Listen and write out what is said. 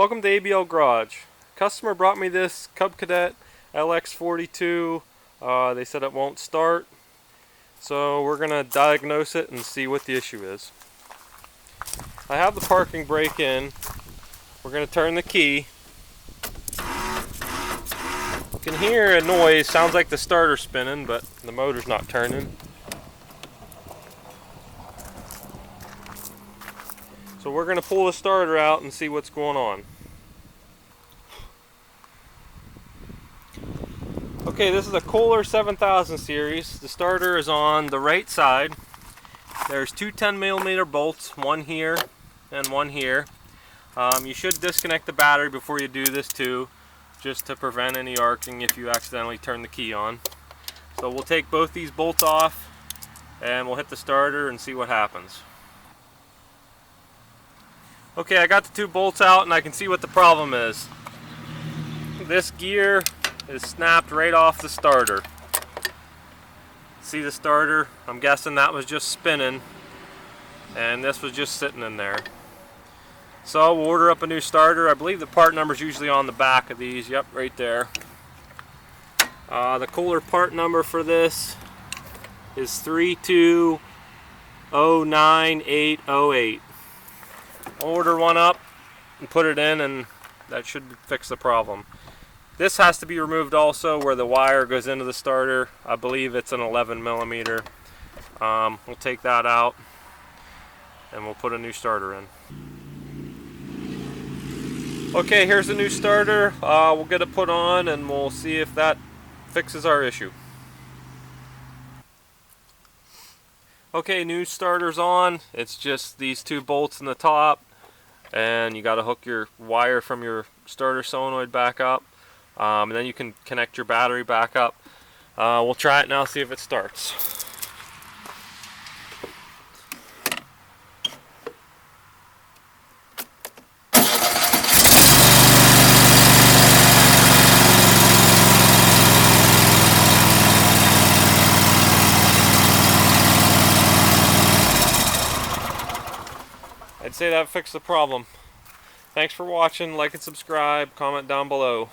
Welcome to ABL Garage. Customer brought me this Cub Cadet LX42. They said it won't start, so we're going to diagnose it and see what the issue is. I have the parking brake in. We're going to turn the key. You can hear a noise, sounds like the starter spinning, but the motor's not turning. So we're going to pull the starter out and see what's going on. Okay, this is a Kohler 7000 series. The starter is on the right side. There's two 10mm bolts, one here and one here. You should disconnect the battery before you do this too, just to prevent any arcing if you accidentally turn the key on. So we'll take both these bolts off and we'll hit the starter and see what happens. Okay, I got the two bolts out and I can see what the problem is. This gear is snapped right off the starter. See the starter? I'm guessing that was just spinning and this was just sitting in there. So we'll order up a new starter. I believe the part number is usually on the back of these. Yep, right there. The Kohler part number for this is 3209808. I'll order one up and put it in, and that should fix the problem. This has to be removed also where the wire goes into the starter. I believe it's an 11mm. We'll take that out and we'll put a new starter in. Okay, here's the new starter. We'll get it put on and we'll see if that fixes our issue. Okay, new starter's on. It's just these two bolts in the top, and you got to hook your wire from your starter solenoid back up, and then you can connect your battery back up. We'll try it now, see if it starts. I'd say that fixed the problem. Thanks for watching. Like and subscribe. Comment down below.